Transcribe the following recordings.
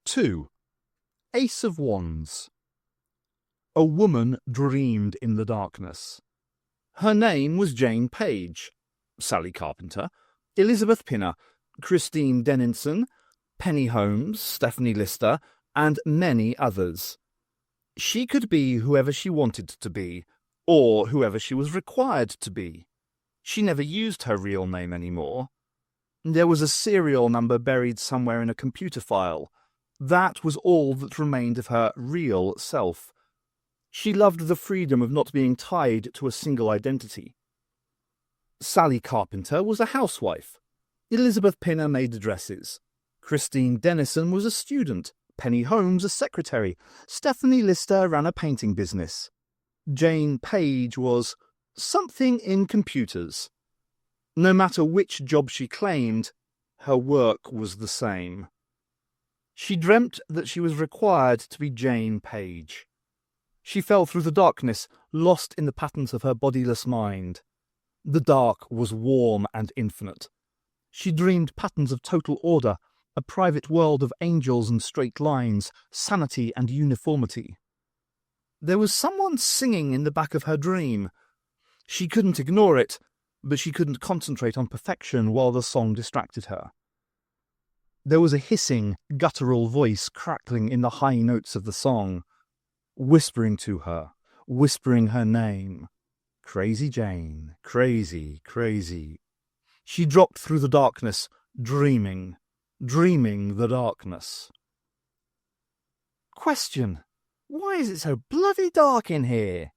2. Ace of Wands. A woman dreamed in the darkness. Her name was Jane Page, Sally Carpenter, Elizabeth Pinner, Christine Denison, Penny Holmes, Stephanie Lister, and many others. She could be whoever she wanted to be, or whoever she was required to be. She never used her real name anymore. There was a serial number buried somewhere in a computer file. That was all that remained of her real self. She loved the freedom of not being tied to a single identity. Sally Carpenter was a housewife. Elizabeth Pinner made dresses. Christine Denison was a student. Penny Holmes a secretary. Stephanie Lister ran a painting business. Jane Page was something in computers. No matter which job she claimed, her work was the same. She dreamt that she was required to be Jane Page. She fell through the darkness, lost in the patterns of her bodiless mind. The dark was warm and infinite. She dreamed patterns of total order, a private world of angels and straight lines, sanity and uniformity. There was someone singing in the back of her dream. She couldn't ignore it, but she couldn't concentrate on perfection while the song distracted her. There was a hissing, guttural voice crackling in the high notes of the song, whispering to her, whispering her name. Crazy Jane, crazy, crazy. She dropped through the darkness, dreaming the darkness. Question: why is it so bloody dark in here?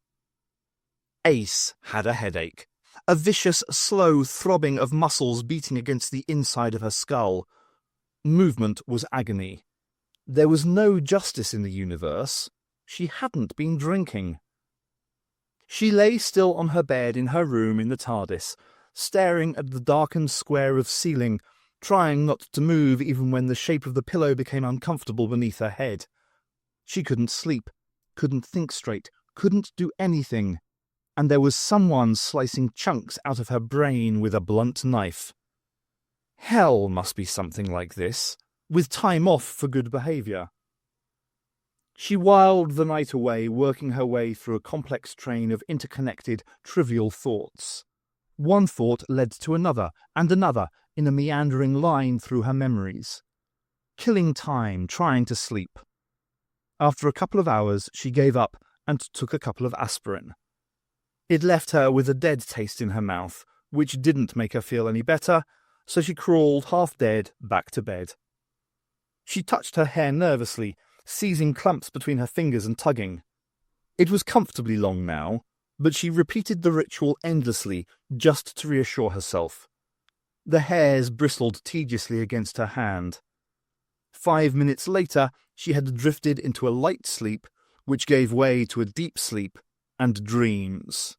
Ace had a headache, a vicious, slow throbbing of muscles beating against the inside of her skull. Movement was agony. There was no justice in the universe. She hadn't been drinking. She lay still on her bed in her room in the TARDIS, staring at the darkened square of ceiling, trying not to move even when the shape of the pillow became uncomfortable beneath her head. She couldn't sleep, couldn't think straight, couldn't do anything, and there was someone slicing chunks out of her brain with a blunt knife. Hell must be something like this, with time off for good behaviour. She whiled the night away, working her way through a complex train of interconnected, trivial thoughts. One thought led to another, and another, in a meandering line through her memories. Killing time, trying to sleep. After a couple of hours, she gave up and took a couple of aspirin. It left her with a dead taste in her mouth, which didn't make her feel any better, so she crawled half dead back to bed. She touched her hair nervously, seizing clumps between her fingers and tugging. It was comfortably long now, but she repeated the ritual endlessly, just to reassure herself. The hairs bristled tediously against her hand. 5 minutes later, she had drifted into a light sleep, which gave way to a deep sleep and dreams.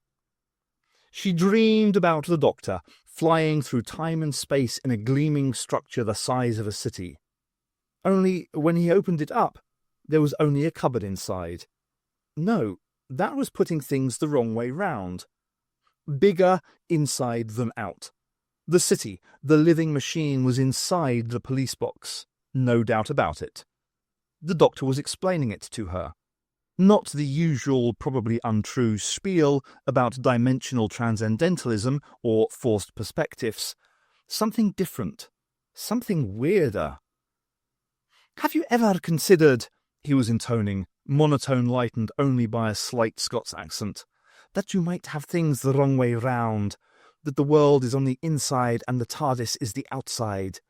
She dreamed about the Doctor, flying through time and space in a gleaming structure the size of a city. Only when he opened it up, there was only a cupboard inside. No, that was putting things the wrong way round. Bigger inside than out. The city, the living machine, was inside the police box. No doubt about it. The Doctor was explaining it to her. Not the usual, probably untrue spiel about dimensional transcendentalism or forced perspectives. Something different. Something weirder. "Have you ever considered," he was intoning, monotone lightened only by a slight Scots accent, "that you might have things the wrong way round, that the world is on the inside and the TARDIS is the outside?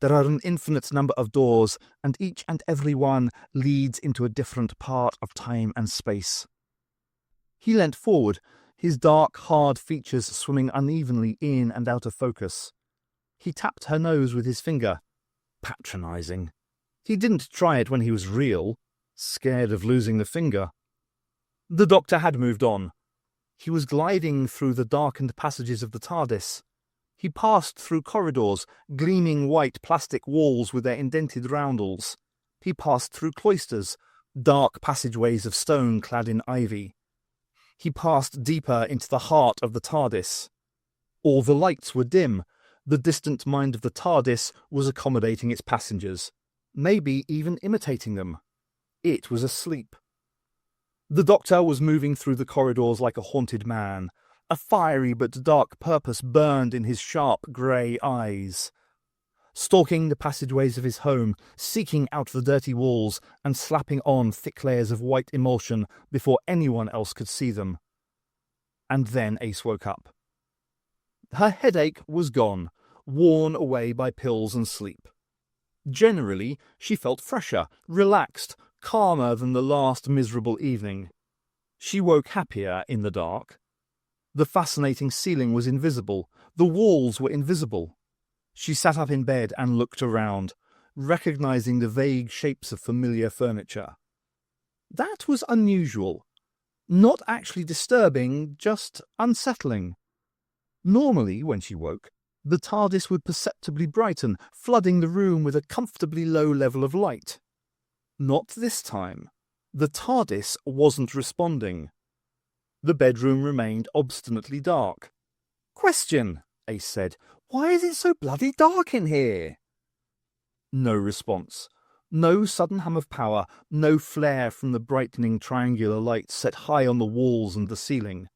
There are an infinite number of doors, and each and every one leads into a different part of time and space." He leant forward, his dark, hard features swimming unevenly in and out of focus. He tapped her nose with his finger. Patronising. He didn't try it when he was real, scared of losing the finger. The Doctor had moved on. He was gliding through the darkened passages of the TARDIS. He passed through corridors, gleaming white plastic walls with their indented roundels. He passed through cloisters, dark passageways of stone clad in ivy. He passed deeper into the heart of the TARDIS. All the lights were dim. The distant mind of the TARDIS was accommodating its passengers. maybe even imitating them. It was asleep. The doctor was moving through the corridors like a haunted man. A fiery but dark purpose burned in his sharp grey eyes. Stalking the passageways of his home, seeking out the dirty walls and slapping on thick layers of white emulsion before anyone else could see them. And then Ace woke up. Her headache was gone, worn away by pills and sleep. Generally, she felt fresher, relaxed, calmer than the last miserable evening. She woke happier in the dark. The fascinating ceiling was invisible. The walls were invisible. She sat up in bed and looked around, recognizing the vague shapes of familiar furniture. That was unusual. Not actually disturbing, just unsettling. Normally, when she woke, the TARDIS would perceptibly brighten, flooding the room with a comfortably low level of light. Not this time. The TARDIS wasn't responding. The bedroom remained obstinately dark. "Question," Ace said. "Why is it so bloody dark in here?" No response. No sudden hum of power, no flare from the brightening triangular lights set high on the walls and the ceiling.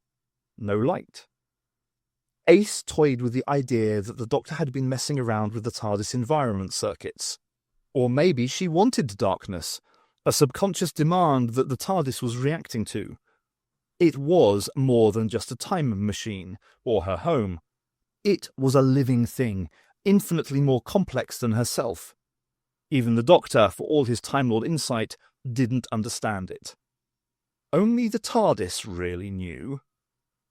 No light. Ace toyed with the idea that the Doctor had been messing around with the TARDIS environment circuits. Or maybe she wanted darkness, a subconscious demand that the TARDIS was reacting to. It was more than just a time machine, or her home. It was a living thing, infinitely more complex than herself. Even the Doctor, for all his Time Lord insight, didn't understand it. Only the TARDIS really knew.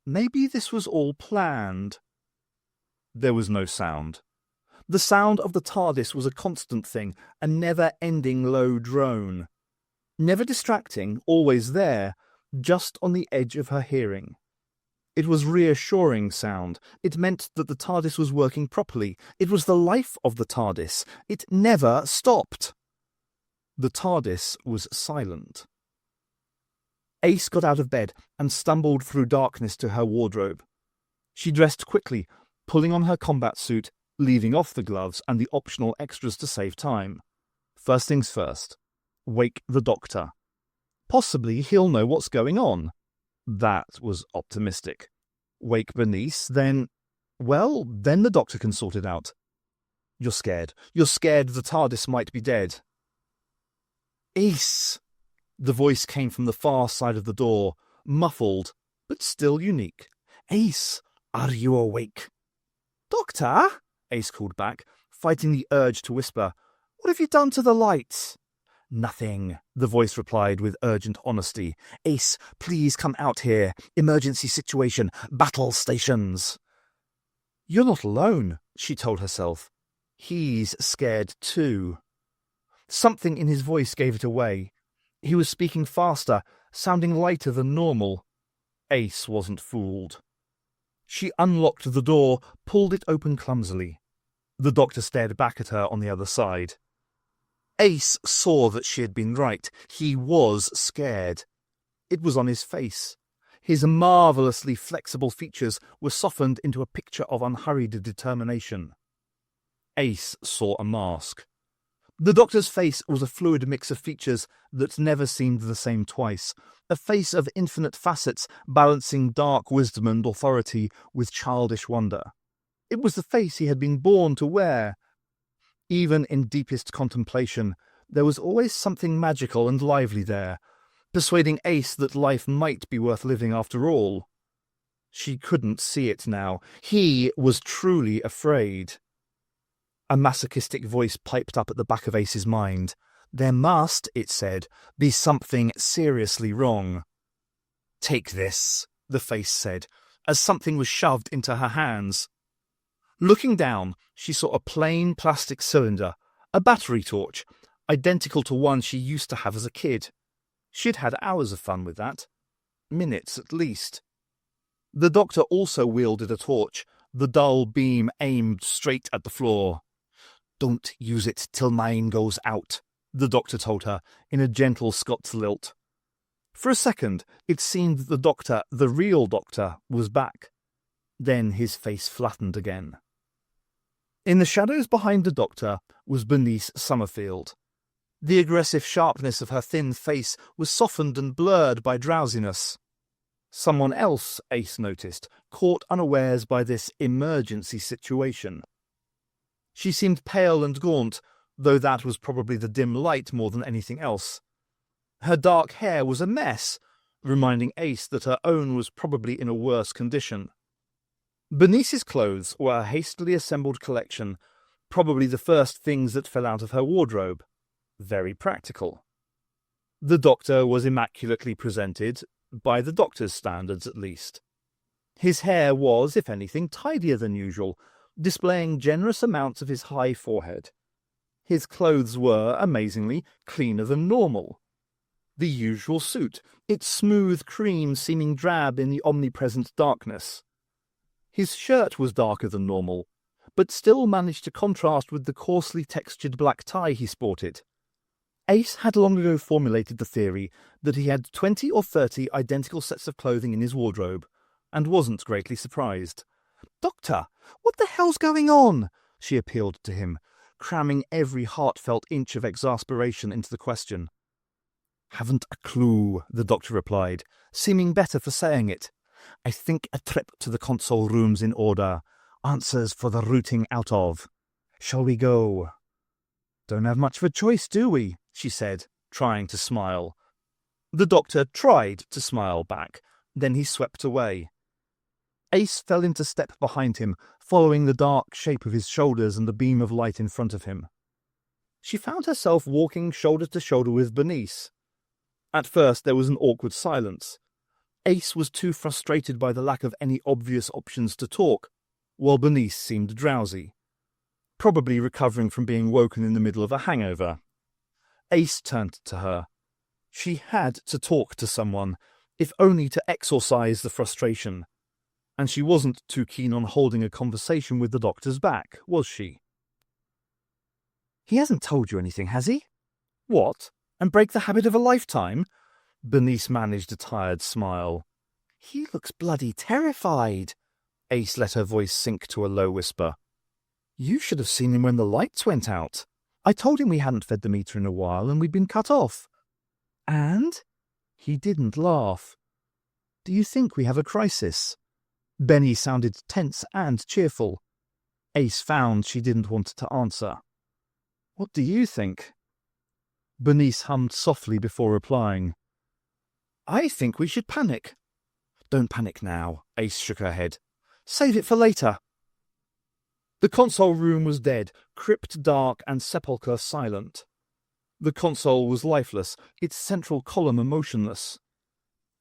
Maybe this was all planned. There was no sound. The sound of the TARDIS was a constant thing, a never-ending low drone. Never distracting, always there, just on the edge of her hearing. It was reassuring sound. It meant that the TARDIS was working properly. It was the life of the TARDIS. It never stopped. The TARDIS was silent. Ace got out of bed and stumbled through darkness to her wardrobe. She dressed quickly, pulling on her combat suit, leaving off the gloves and the optional extras to save time. First things first. Wake the Doctor. Possibly he'll know what's going on. That was optimistic. Wake Bernice, then the Doctor can sort it out. You're scared. You're scared the TARDIS might be dead. Ace! The voice came from the far side of the door, muffled, but still unique. Ace, are you awake? Doctor? Ace called back, fighting the urge to whisper. What have you done to the lights? Nothing, the voice replied with urgent honesty. Ace, please come out here. Emergency situation. Battle stations. You're not alone, she told herself. He's scared too. Something in his voice gave it away. He was speaking faster, sounding lighter than normal. Ace wasn't fooled. She unlocked the door, pulled it open clumsily. The Doctor stared back at her on the other side. Ace saw that she had been right. He was scared. It was on his face. His marvellously flexible features were softened into a picture of unhurried determination. Ace saw a mask. The Doctor's face was a fluid mix of features that never seemed the same twice, a face of infinite facets balancing dark wisdom and authority with childish wonder. It was the face he had been born to wear. Even in deepest contemplation, there was always something magical and lively there, persuading Ace that life might be worth living after all. She couldn't see it now. He was truly afraid. A masochistic voice piped up at the back of Ace's mind. There must, it said, be something seriously wrong. Take this, the face said, as something was shoved into her hands. Looking down, she saw a plain plastic cylinder, a battery torch, identical to one she used to have as a kid. She'd had hours of fun with that. Minutes at least. The Doctor also wielded a torch, the dull beam aimed straight at the floor. Don't use it till mine goes out, the Doctor told her, in a gentle Scots lilt. For a second, it seemed that the Doctor, the real Doctor, was back. Then his face flattened again. In the shadows behind the Doctor was Bernice Summerfield. The aggressive sharpness of her thin face was softened and blurred by drowsiness. Someone else, Ace noticed, caught unawares by this emergency situation. She seemed pale and gaunt, though that was probably the dim light more than anything else. Her dark hair was a mess, reminding Ace that her own was probably in a worse condition. Bernice's clothes were a hastily assembled collection, probably the first things that fell out of her wardrobe. Very practical. The doctor was immaculately presented, by the doctor's standards at least. His hair was, if anything, tidier than usual, displaying generous amounts of his high forehead. His clothes were, amazingly, cleaner than normal. The usual suit, its smooth cream seeming drab in the omnipresent darkness. His shirt was darker than normal, but still managed to contrast with the coarsely textured black tie he sported. Ace had long ago formulated the theory that he had 20 or 30 identical sets of clothing in his wardrobe, and wasn't greatly surprised. "Doctor, what the hell's going on?" she appealed to him, cramming every heartfelt inch of exasperation into the question. "Haven't a clue," the doctor replied, seeming better for saying it. "I think a trip to the console room's in order. Answers for the rooting out of. Shall we go?" "Don't have much of a choice, do we?" she said, trying to smile. The doctor tried to smile back, then he swept away. Ace fell into step behind him, following the dark shape of his shoulders and the beam of light in front of him. She found herself walking shoulder to shoulder with Bernice. At first there was an awkward silence. Ace was too frustrated by the lack of any obvious options to talk, while Bernice seemed drowsy, probably recovering from being woken in the middle of a hangover. Ace turned to her. She had to talk to someone, if only to exorcise the frustration. And she wasn't too keen on holding a conversation with the doctor's back, was she? "He hasn't told you anything, has he?" "What? And break the habit of a lifetime?" Bernice managed a tired smile. "He looks bloody terrified." Ace let her voice sink to a low whisper. "You should have seen him when the lights went out. I told him we hadn't fed the meter in a while and we'd been cut off." "And?" He didn't laugh. "Do you think we have a crisis?" Benny sounded tense and cheerful. Ace found she didn't want to answer. "What do you think?" Bernice hummed softly before replying. "I think we should panic." "Don't panic now," Ace shook her head. "Save it for later." The console room was dead, crypt dark and sepulchre silent. The console was lifeless, its central column motionless.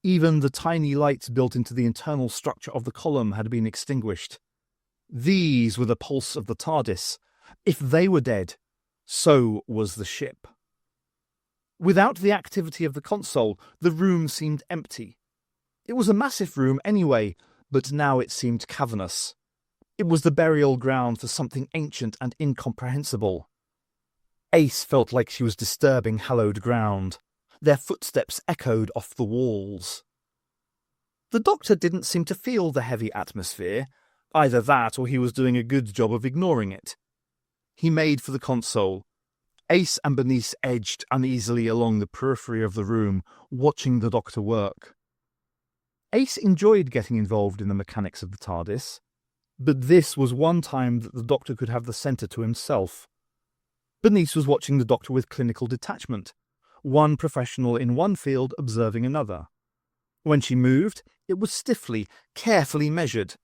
Even the tiny lights built into the internal structure of the column had been extinguished. These were the pulse of the TARDIS. If they were dead, so was the ship. Without the activity of the console, the room seemed empty. It was a massive room anyway, but now it seemed cavernous. It was the burial ground for something ancient and incomprehensible. Ace felt like she was disturbing hallowed ground. Their footsteps echoed off the walls. The doctor didn't seem to feel the heavy atmosphere. Either that or he was doing a good job of ignoring it. He made for the console. Ace and Bernice edged uneasily along the periphery of the room, watching the doctor work. Ace enjoyed getting involved in the mechanics of the TARDIS, but this was one time that the doctor could have the centre to himself. Bernice was watching the doctor with clinical detachment, one professional in one field observing another. When she moved, it was stiffly, carefully measured.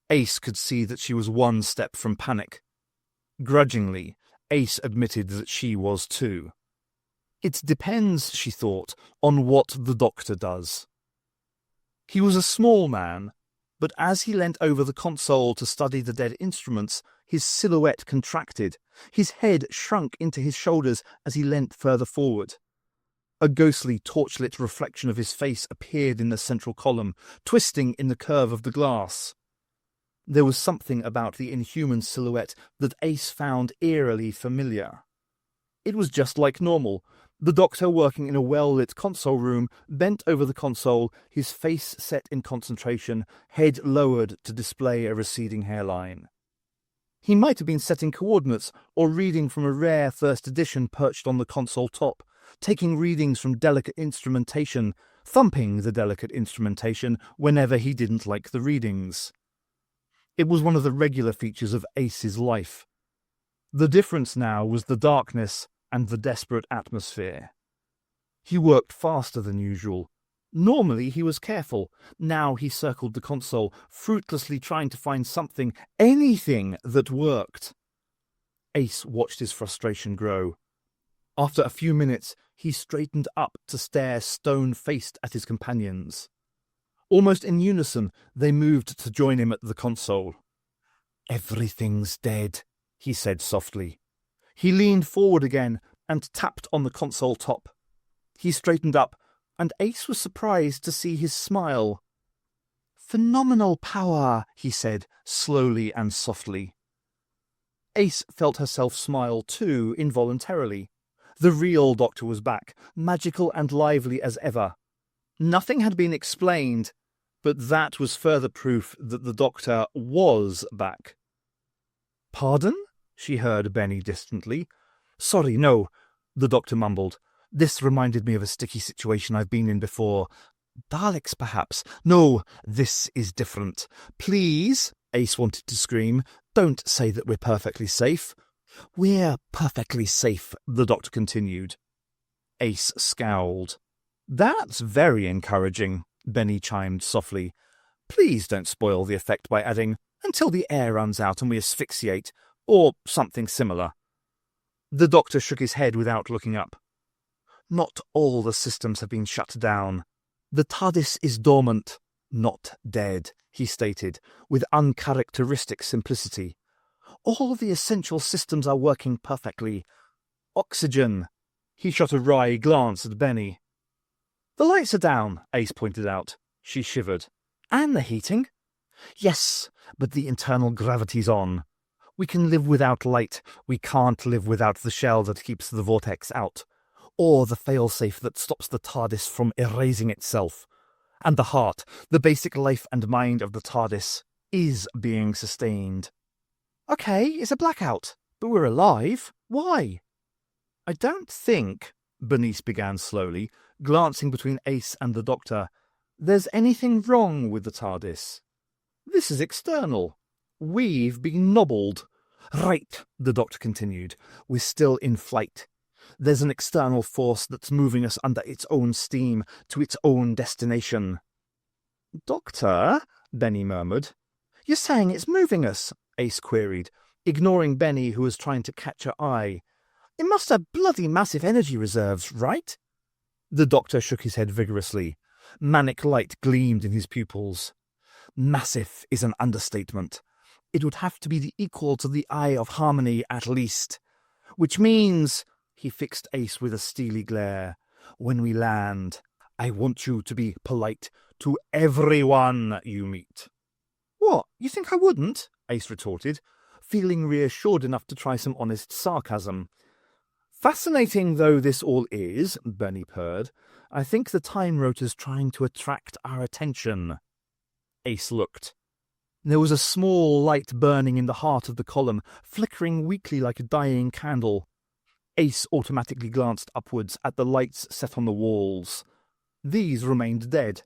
Ace could see that she was one step from panic. Grudgingly, Ace admitted that she was too. It depends, she thought, on what the doctor does. He was a small man, but as he leant over the console to study the dead instruments, his silhouette contracted. His head shrunk into his shoulders as he leant further forward. A ghostly torchlit reflection of his face appeared in the central column, twisting in the curve of the glass. There was something about the inhuman silhouette that Ace found eerily familiar. It was just like normal. The doctor, working in a well-lit console room, bent over the console, his face set in concentration, head lowered to display a receding hairline. He might have been setting coordinates or reading from a rare first edition perched on the console top, taking readings from delicate instrumentation, thumping the delicate instrumentation whenever he didn't like the readings. It was one of the regular features of Ace's life. The difference now was the darkness and the desperate atmosphere. He worked faster than usual. Normally he was careful. Now he circled the console, fruitlessly trying to find something, anything that worked. Ace watched his frustration grow. After a few minutes, he straightened up to stare stone-faced at his companions. Almost in unison, they moved to join him at the console. "Everything's dead," he said softly. He leaned forward again and tapped on the console top. He straightened up, and Ace was surprised to see his smile. "Phenomenal power," he said, slowly and softly. Ace felt herself smile too, involuntarily. The real Doctor was back, magical and lively as ever. Nothing had been explained, but that was further proof that the Doctor was back. "Pardon?" she heard Benny distantly. "Sorry, no," the Doctor mumbled. "This reminded me of a sticky situation I've been in before. Daleks, perhaps? No, this is different. Please," Ace wanted to scream, "don't say that we're perfectly safe." "We're perfectly safe," the Doctor continued. Ace scowled. "That's very encouraging," Benny chimed softly. "Please don't spoil the effect by adding, 'until the air runs out and we asphyxiate,' or something similar." The Doctor shook his head without looking up. "Not all the systems have been shut down. The TARDIS is dormant, not dead," he stated, with uncharacteristic simplicity. "All the essential systems are working perfectly. Oxygen." He shot a wry glance at Benny. "The lights are down," Ace pointed out. She shivered. "And the heating?" "Yes, but the internal gravity's on. We can live without light. We can't live without the shell that keeps the vortex out, or the failsafe that stops the TARDIS from erasing itself. And the heart, the basic life and mind of the TARDIS, is being sustained." "Okay, it's a blackout, but we're alive. Why?" "I don't think," Bernice began slowly, glancing between Ace and the Doctor, "there's anything wrong with the TARDIS. This is external. We've been nobbled." "Right," the Doctor continued. "We're still in flight. There's an external force that's moving us under its own steam to its own destination." "Doctor," Benny murmured. "You're saying it's moving us?" Ace queried, ignoring Benny, who was trying to catch her eye. "It must have bloody massive energy reserves, right?" The Doctor shook his head vigorously. Manic light gleamed in his pupils. "Massive is an understatement. It would have to be the equal to the Eye of Harmony at least. Which means," he fixed Ace with a steely glare, "when we land, I want you to be polite to everyone you meet." "What, you think I wouldn't?" Ace retorted, feeling reassured enough to try some honest sarcasm. "Fascinating though this all is," Benny purred, "I think the Time Rotor's trying to attract our attention." Ace looked. There was a small light burning in the heart of the column, flickering weakly like a dying candle. Ace automatically glanced upwards at the lights set on the walls. These remained dead.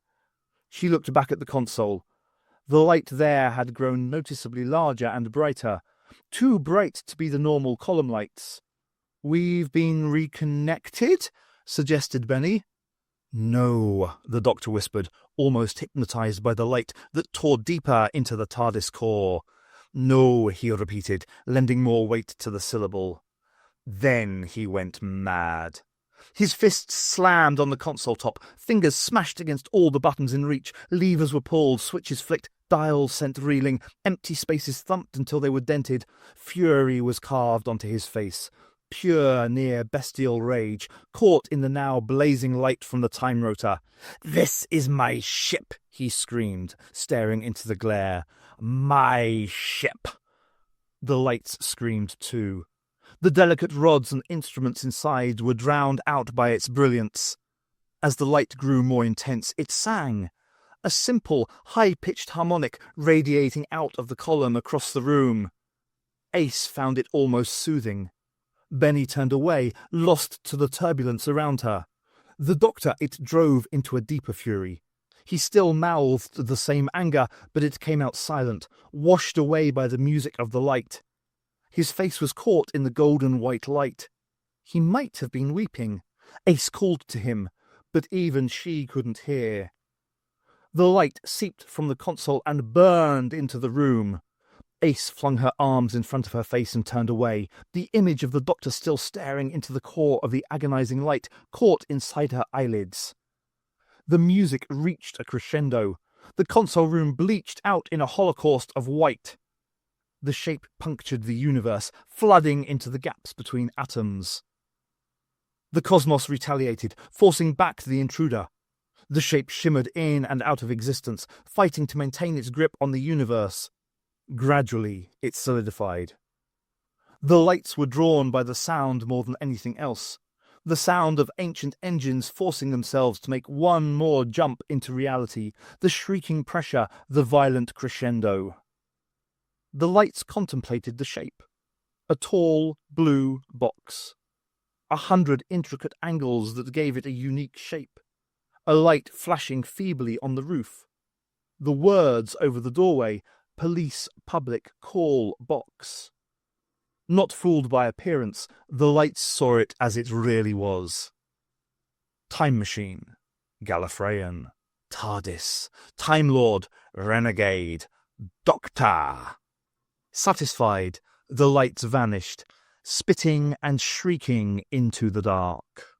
She looked back at the console. The light there had grown noticeably larger and brighter, too bright to be the normal column lights. "We've been reconnected?" suggested Benny. "No," the Doctor whispered, almost hypnotized by the light that tore deeper into the TARDIS core. "No," he repeated, lending more weight to the syllable. Then he went mad. His fists slammed on the console top, fingers smashed against all the buttons in reach, levers were pulled, switches flicked, dials sent reeling, empty spaces thumped until they were dented. Fury was carved onto his face. Pure, near bestial rage, caught in the now blazing light from the Time Rotor. "This is my ship," he screamed, staring into the glare. "My ship." The lights screamed too. The delicate rods and instruments inside were drowned out by its brilliance. As the light grew more intense, it sang. A simple, high-pitched harmonic radiating out of the column across the room. Ace found it almost soothing. Benny turned away, lost to the turbulence around her. The doctor it drove into a deeper fury. He still mouthed the same anger, but it came out silent, washed away by the music of the light. His face was caught in the golden white light. He might have been weeping. Ace called to him, but even she couldn't hear. The light seeped from the console and burned into the room. Ace flung her arms in front of her face and turned away, the image of the doctor still staring into the core of the agonizing light caught inside her eyelids. The music reached a crescendo. The console room bleached out in a holocaust of white. The shape punctured the universe, flooding into the gaps between atoms. The cosmos retaliated, forcing back the intruder. The shape shimmered in and out of existence, fighting to maintain its grip on the universe. Gradually, it solidified. The lights were drawn by the sound more than anything else. The sound of ancient engines forcing themselves to make one more jump into reality, the shrieking pressure, the violent crescendo. The lights contemplated the shape. A tall, blue box. 100 intricate angles that gave it a unique shape. A light flashing feebly on the roof. The words over the doorway, Police Public Call Box. Not fooled by appearance, the lights saw it as it really was. Time Machine, Gallifreyan, TARDIS, Time Lord, Renegade, Doctor. Satisfied, the lights vanished, spitting and shrieking into the dark.